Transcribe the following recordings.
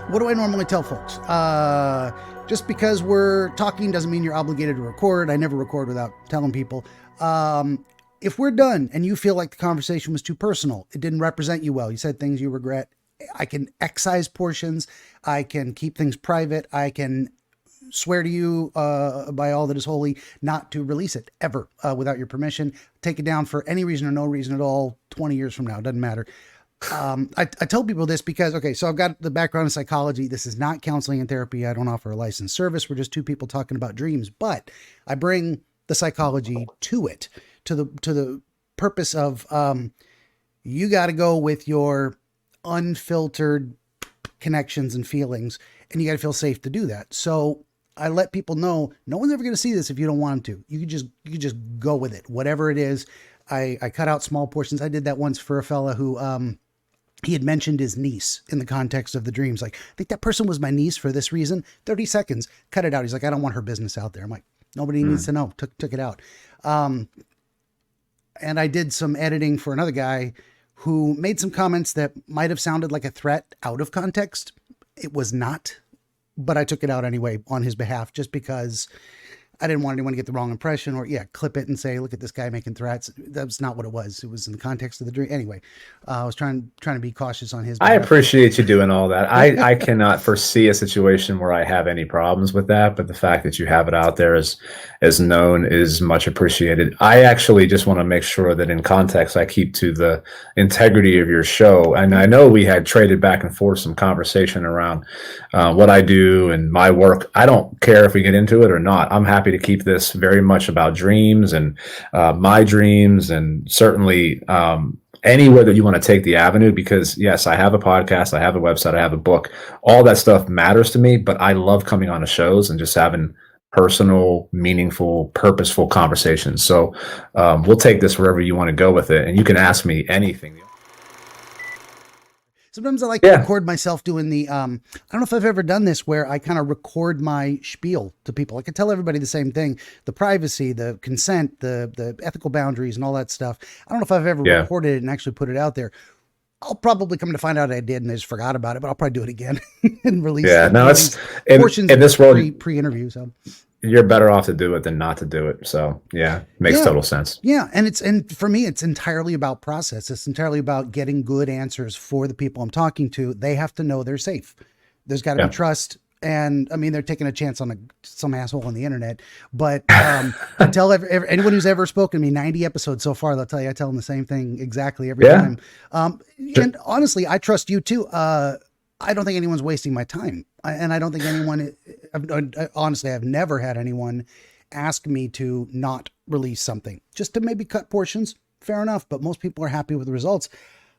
What do I normally tell folks? Just because we're talking doesn't mean you're obligated to record. I never record without telling people. If we're done and you feel like the conversation was too personal, it didn't represent you well, you said things you regret, I can excise portions. I can keep things private. I can swear to you by all that is holy not to release it ever without your permission. Take it down for any reason or no reason at all 20 years from now. It doesn't matter. I tell people this because, okay, so I've got the background in psychology. This is not counseling and therapy. I don't offer a licensed service. We're just two people talking about dreams, but I bring the psychology to it, to the purpose of you got to go with your unfiltered connections and feelings, and you got to feel safe to do that. So I let people know no one's ever going to see this if you don't want them to. You could just go with it, whatever it is. I cut out small portions. I did that once for a fella who he had mentioned his niece in the context of the dreams. Like, I think that person was my niece for this reason. 30 seconds, cut it out. He's like, I don't want her business out there. I'm like, nobody needs to know. Took it out. And I did some editing for another guy who made some comments that might have sounded like a threat out of context. It was not, but I took it out anyway on his behalf, just because I didn't want anyone to get the wrong impression, or clip it and say, look at this guy making threats. That's not what it was. It was in the context of the dream. Anyway, I was trying to be cautious on his behalf. I appreciate you doing all that. I cannot foresee a situation where I have any problems with that, but the fact that you have it out there as known is much appreciated. I actually just want to make sure that in context, I keep to the integrity of your show. And I know we had traded back and forth some conversation around what I do and my work. I don't care if we get into it or not. I'm happy to keep this very much about dreams and my dreams, and certainly anywhere that you want to take the avenue, because yes, I have a podcast, I have a website, I have a book, all that stuff matters to me, but I love coming on the shows and just having personal, meaningful, purposeful conversations. So we'll take this wherever you want to go with it, and you can ask me anything. Sometimes I like to record myself doing the, I don't know if I've ever done this, where I kind of record my spiel to people. I can tell everybody the same thing, the privacy, the consent, the ethical boundaries and all that stuff. I don't know if I've ever recorded it and actually put it out there. I'll probably come to find out I did and I just forgot about it, but I'll probably do it again and release it. Yeah, no, it's portions in this world pre-interview. So you're better off to do it than not to do it. So makes total sense. Yeah. And for me, it's entirely about process. It's entirely about getting good answers for the people I'm talking to. They have to know they're safe. There's got to be trust. And I mean, they're taking a chance on some asshole on the internet, but I tell anyone who's ever spoken to me, 90 episodes so far, they'll tell you, I tell them the same thing exactly every time. And honestly, I trust you too. I don't think anyone's wasting my time. And I don't think anyone, honestly, I've never had anyone ask me to not release something, just to maybe cut portions. Fair enough. But most people are happy with the results.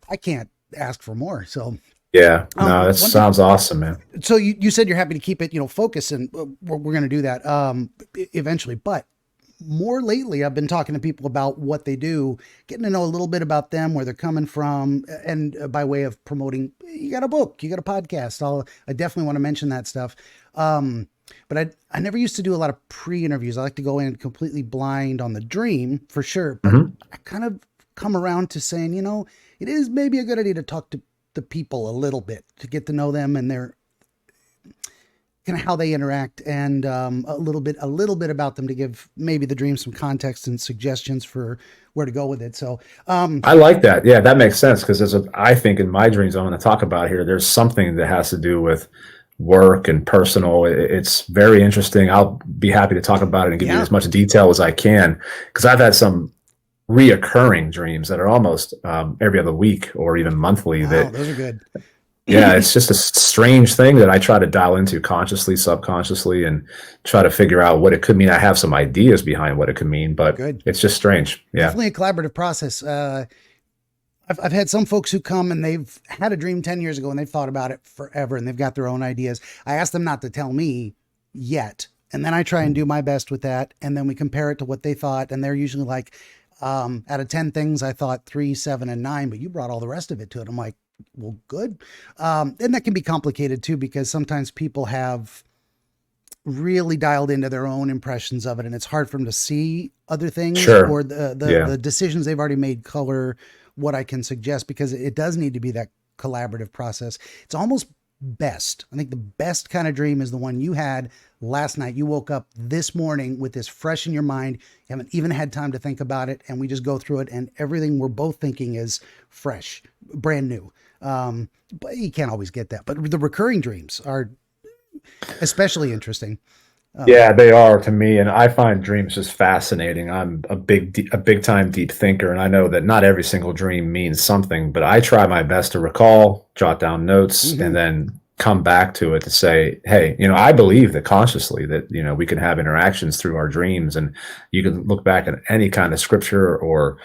I can't ask for more. So no, that sounds awesome, man. So you said you're happy to keep it, focused, and we're going to do that eventually. But more lately, I've been talking to people about what they do, getting to know a little bit about them, where they're coming from, and by way of promoting, you got a book, you got a podcast. I definitely want to mention that stuff. But I never used to do a lot of pre-interviews. I like to go in completely blind on the dream for sure. But I kind of come around to saying, it is maybe a good idea to talk to the people a little bit, to get to know them and their kind of how they interact, and a little bit about them, to give maybe the dream some context and suggestions for where to go with it. So I like that. Yeah, that makes sense, because I think in my dreams I want to talk about here, there's something that has to do with work and personal. It's very interesting. I'll be happy to talk about it and give you as much detail as I can, because I've had some reoccurring dreams that are almost every other week or even monthly. Wow, those are good. Yeah, it's just a strange thing that I try to dial into consciously, subconsciously, and try to figure out what it could mean. I have some ideas behind what it could mean, but it's just strange. Yeah, definitely a collaborative process. I've had some folks who come and they've had a dream 10 years ago and they've thought about it forever and they've got their own ideas. I ask them not to tell me yet, and then I try and do my best with that, and then we compare it to what they thought, and they're usually like, out of 10 things, I thought 3, 7, and 9, but you brought all the rest of it to it. I'm like, well, good. And that can be complicated too, because sometimes people have really dialed into their own impressions of it, and it's hard for them to see other things or the decisions they've already made color what I can suggest, because it does need to be that collaborative process. It's almost best. I think the best kind of dream is the one you had last night. You woke up this morning with this fresh in your mind. You haven't even had time to think about it. And we just go through it, and everything we're both thinking is fresh, brand new. But you can't always get that. But the recurring dreams are especially interesting. Yeah, they are to me, and I find dreams just fascinating. I'm a big time deep thinker, and I know that not every single dream means something, but I try my best to recall, jot down notes, and then come back to it to say, hey, I believe that consciously that, we can have interactions through our dreams, and you can look back at any kind of scripture or,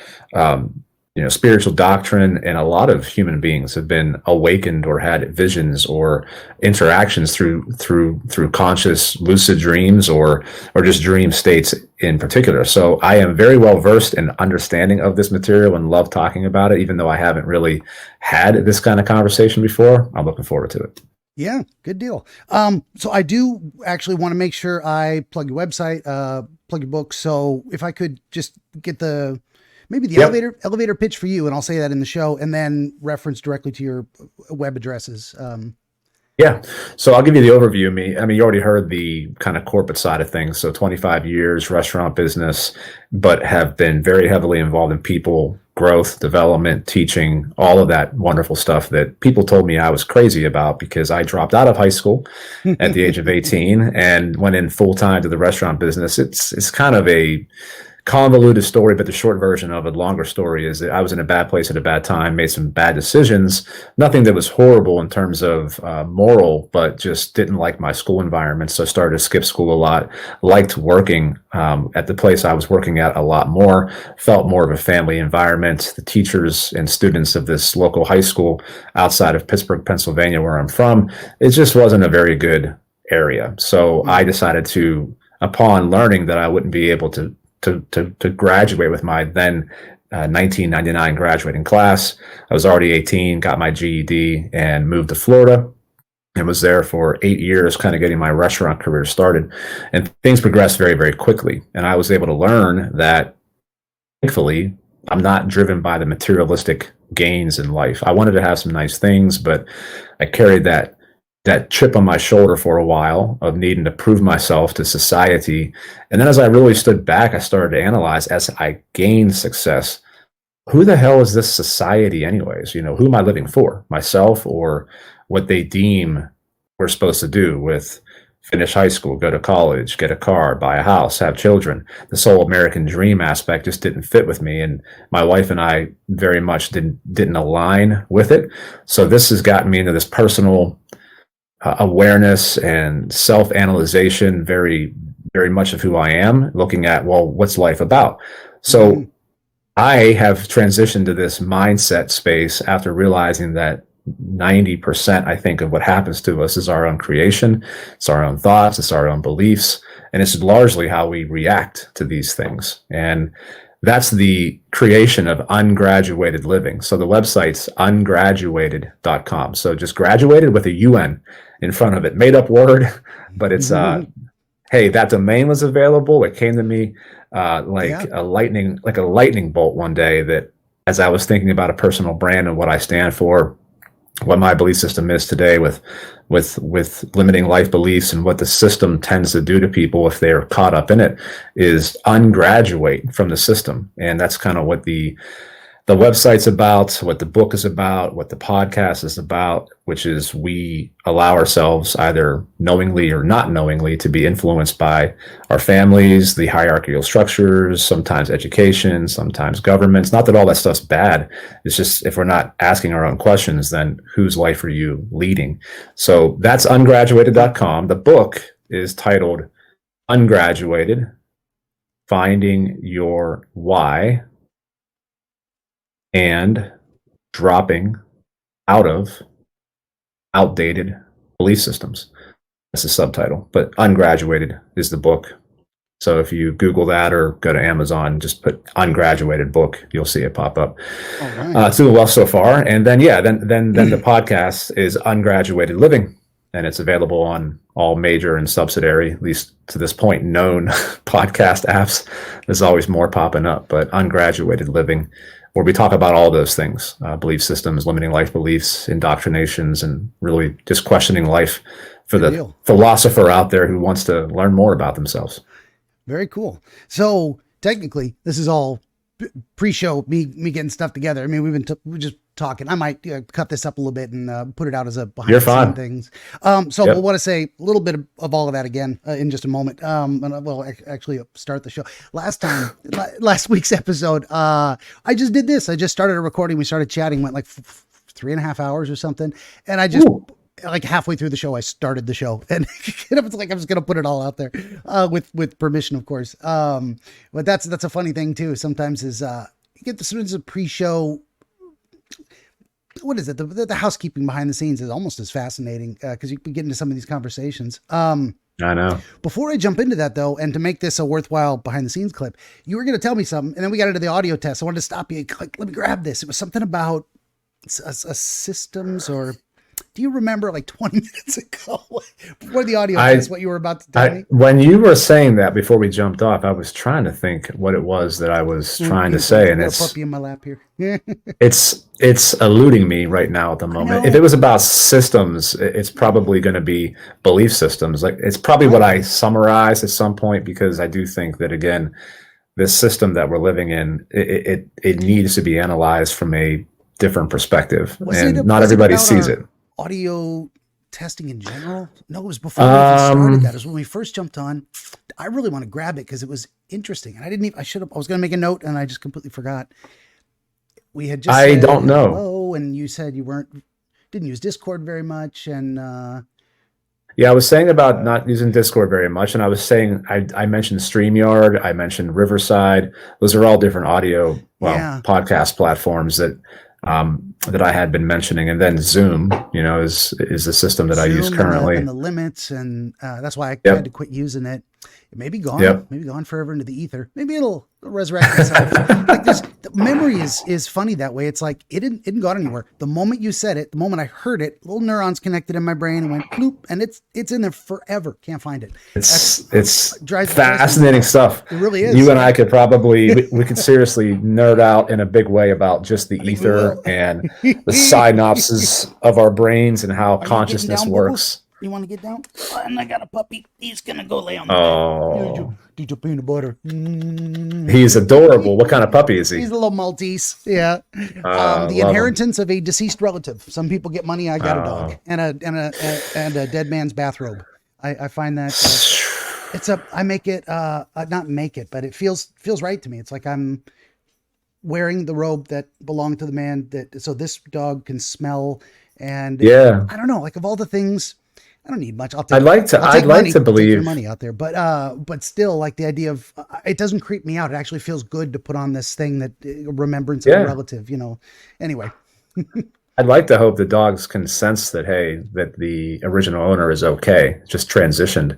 spiritual doctrine, and a lot of human beings have been awakened or had visions or interactions through conscious lucid dreams or just dream states in particular. So I am very well versed in understanding of this material and love talking about it, even though I haven't really had this kind of conversation before. I'm looking forward to it. Yeah, good deal. So I do actually want to make sure I plug your website, plug your book. So if I could just get maybe the elevator pitch for you, and I'll say that in the show, and then reference directly to your web addresses. Yeah. So I'll give you the overview of me. I mean, you already heard the kind of corporate side of things. So 25 years, restaurant business, but have been very heavily involved in people, growth, development, teaching, all of that wonderful stuff that people told me I was crazy about because I dropped out of high school at the age of 18 and went in full time to the restaurant business. It's kind of a convoluted story, but the short version of a longer story is that I was in a bad place at a bad time, made some bad decisions, nothing that was horrible in terms of moral, but just didn't like my school environment. So I started to skip school a lot, liked working at the place I was working at a lot more, felt more of a family environment. The teachers and students of this local high school outside of Pittsburgh, Pennsylvania, where I'm from, it just wasn't a very good area. So I decided to, upon learning that I wouldn't be able to graduate with my then 1999 graduating class. I was already 18, got my GED, and moved to Florida and was there for 8 years, kind of getting my restaurant career started. And things progressed very, very quickly. And I was able to learn that, thankfully, I'm not driven by the materialistic gains in life. I wanted to have some nice things, but I carried that chip on my shoulder for a while of needing to prove myself to society. And then as I really stood back, I started to analyze as I gained success, who the hell is this society anyways? Who am I living for? Myself or what they deem we're supposed to do with finish high school, go to college, get a car, buy a house, have children. This whole American dream aspect just didn't fit with me. And my wife and I very much didn't align with it. So this has gotten me into this personal awareness and self-analyzation, very, very much of who I am, looking at, well, what's life about? So I have transitioned to this mindset space after realizing that 90%, I think, of what happens to us is our own creation. It's our own thoughts. It's our own beliefs. And it's largely how we react to these things. And that's the creation of ungraduated living. So the website's ungraduated.com. So just graduated with a UN in front of it, made up word, but it's, hey, that domain was available. It came to me a lightning bolt one day that as I was thinking about a personal brand and what I stand for, what my belief system is today with limiting life beliefs and what the system tends to do to people if they're caught up in it is ungraduate from the system. And that's kind of what the website's about, what the book is about, what the podcast is about, which is we allow ourselves either knowingly or not knowingly to be influenced by our families, the hierarchical structures, sometimes education, sometimes governments. Not that all that stuff's bad. It's just if we're not asking our own questions, then whose life are you leading? So that's ungraduated.com. The book is titled Ungraduated, Finding Your Why and Dropping Out of Outdated Belief Systems. That's the subtitle, but Ungraduated is the book. So if you Google that or go to Amazon, just put Ungraduated book, you'll see it pop up. Right. It's doing well so far. And then, then the podcast is Ungraduated Living, and it's available on all major and subsidiary, at least to this point, known podcast apps. There's always more popping up, but Ungraduated Living. where we talk about all those things, belief systems, limiting life beliefs, indoctrinations, and really just questioning life for Good the deal. philosopher out there who wants to learn more about themselves. Very cool. So technically, this is all pre-show, me getting stuff together. I mean, we're just talking. I might cut this up a little bit and put it out as a behind You're the scene fine. things. So Yep. we'll want to say a little bit of all of that again in just a moment. And we'll actually start the show. Last week's episode, I just did this. I just started a recording. We started chatting, went like 3.5 hours or something. And I just, Ooh. like halfway through the show, I started the show, and it was like I'm just gonna put it all out there, with permission, of course. But that's a funny thing too. Sometimes is you get the pre-show. What is it? The housekeeping behind the scenes is almost as fascinating because you can get into some of these conversations. I know. Before I jump into that though, and to make this a worthwhile behind the scenes clip, you were going to tell me something, and then we got into the audio test. I wanted to stop you. Like, let me grab this. It was something about a systems or. Do you remember like 20 minutes ago before the audio test what you were about to tell me? When you were saying that before we jumped off, I was trying to think what it was that I was trying to say, and it's a puppy in my lap here. it's eluding me right now at the moment. If it was about systems, it's probably going to be belief systems. Like it's probably what I summarized at some point, because I do think that again, this system that we're living in, it needs to be analyzed from a different perspective, and not everybody sees it. Audio testing in general? No, it was before we even started that. It was when we first jumped on. I really want to grab it because it was interesting, and I was going to make a note, and I just completely forgot. We had just. I don't know. Hello, and you said you didn't use Discord very much, and. Yeah, I was saying about not using Discord very much, and I was saying I mentioned StreamYard, I mentioned Riverside. Those are all different audio, podcast platforms that I had been mentioning, and then Zoom, is the system that Zoom I use currently, and the limits, and that's why I had to quit using it. It may be gone, maybe gone forever into the ether. Maybe it'll resurrect itself. Like the memory is funny that way. It's like it didn't go anywhere. The moment you said it, the moment I heard it, little neurons connected in my brain and went bloop, and it's in there forever. Can't find it. It's fascinating stuff. It really is. You and I could probably we could seriously nerd out in a big way about just the ether and the synapses of our brains and how consciousness works. You want to get down? And I got a puppy. He's going to go lay on the bed. Eat your peanut butter. He's adorable. What kind of puppy is he? He's a little Maltese. Yeah. The inheritance of a deceased relative. Some people get money. I got a dog and a dead man's bathrobe. I find that I make it, not make it, but it feels right to me. It's like I'm wearing the robe that belonged to the man so this dog can smell. And I don't know, like of all the things, I don't need much. I'd like to believe your money out there, but still, like the idea of it doesn't creep me out. It actually feels good to put on this thing that remembrance of a relative. Anyway. I'd like to hope the dogs can sense that that the original owner is okay, just transitioned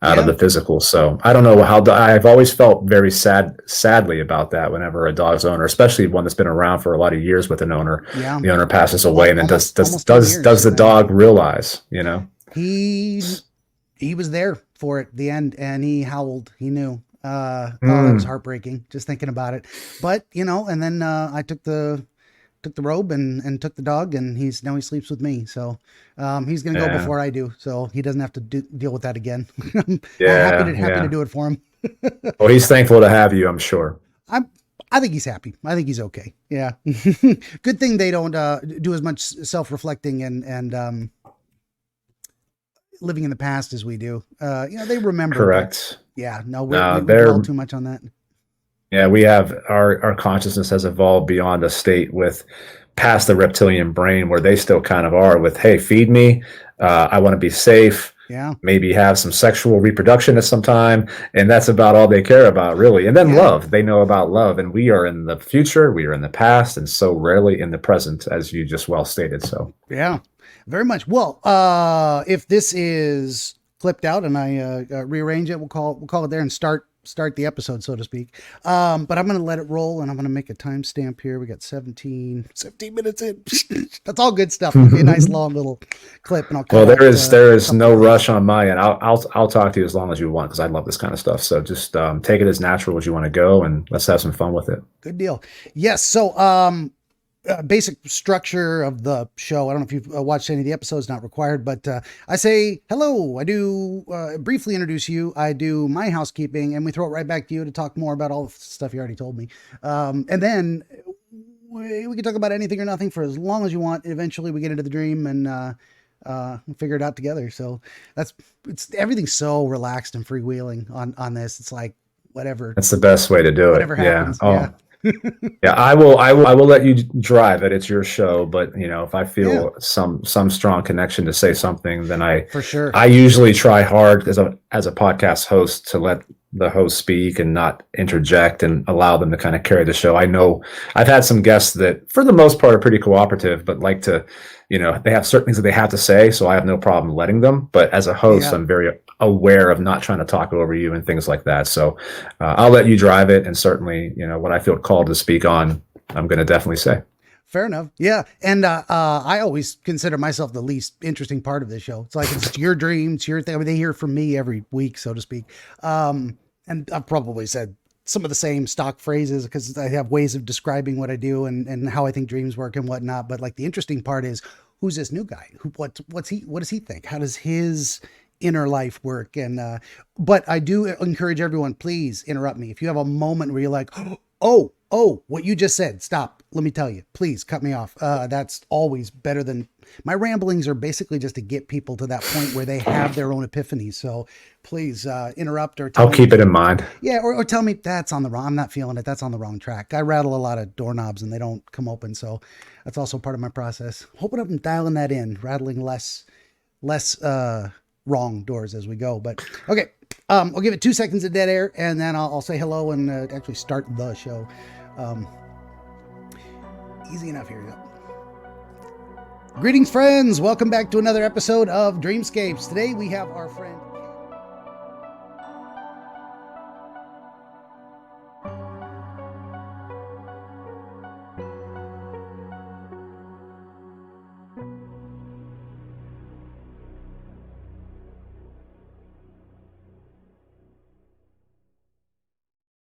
out of the physical. So I don't know how. I've always felt very sadly about that. Whenever a dog's owner, especially one that's been around for a lot of years with an owner, the owner passes away, and then does the dog realize? He was there for it, the end, and he howled. He knew. That was heartbreaking just thinking about it. But and then I took the robe and took the dog, and he sleeps with me. So he's gonna go before I do, so he doesn't have to deal with that again. Happy to do it for him. Well, he's thankful to have you, I'm sure. I think he's happy. I think he's okay. Yeah. Good thing they don't do as much self-reflecting and living in the past as we do. They remember. Correct. But, we dwell too much on that. Yeah, we have our consciousness has evolved beyond a state with past the reptilian brain where they still kind of are with, hey, feed me. I want to be safe. Yeah. Maybe have some sexual reproduction at some time. And that's about all they care about, really. And then love. They know about love. And we are in the future. We are in the past. And so rarely in the present, as you just well stated. So, yeah, very much. Well, if this is clipped out and I rearrange it, we'll call it there and start start the episode, so to speak. But I'm going to let it roll, and I'm going to make a timestamp here. We got 17 minutes in. That's all good stuff. It'll be a nice long little clip, and I'll cut Well, there is no couple rush on my end. I'll talk to you as long as you want, because I love this kind of stuff. So just take it as natural as you want to go, and let's have some fun with it. Good deal. Yes. So, basic structure of the show. I don't know if you've watched any of the episodes, not required, but I say hello. I do briefly introduce you. I do my housekeeping, and we throw it right back to you to talk more about all the stuff you already told me. And then we can talk about anything or nothing for as long as you want. Eventually we get into the dream and figure it out together. So everything's so relaxed and freewheeling on this. It's like whatever. That's the best way to do whatever it. Happens. Yeah. Yeah. Yeah, I will let you drive it. It's your show, but if I feel some strong connection to say something, then For sure. I usually try hard as a podcast host to let the host speak and not interject and allow them to kind of carry the show. I know I've had some guests that for the most part are pretty cooperative, but like to, they have certain things that they have to say, so I have no problem letting them. But as a host, I'm very aware of not trying to talk over you and things like that. So I'll let you drive it, and certainly, what I feel called to speak on, I'm going to definitely say. Fair enough. Yeah. And I always consider myself the least interesting part of this show. It's like it's your dream, it's your thing. I mean, they hear from me every week, so to speak. And I've probably said some of the same stock phrases because I have ways of describing what I do and how I think dreams work and whatnot. But like the interesting part is, who's this new guy? What does he think? How does his inner life work? And but I do encourage everyone, please interrupt me if you have a moment where you're like, oh, what you just said, stop, let me tell you, please cut me off. That's always better than my ramblings are basically just to get people to that point where they have their own epiphanies. So please interrupt or tell I'll keep it in mind. Yeah, or tell me that's on the wrong, I'm not feeling it, that's on the wrong track. I rattle a lot of doorknobs and they don't come open, so that's also part of my process. Hoping I'm dialing that in, rattling less wrong doors as we go. But okay, I'll give it 2 seconds of dead air, and then I'll say hello and actually start the show. Easy enough. Here we go. Greetings, friends. Welcome back to another episode of Dreamscapes. Today we have our friend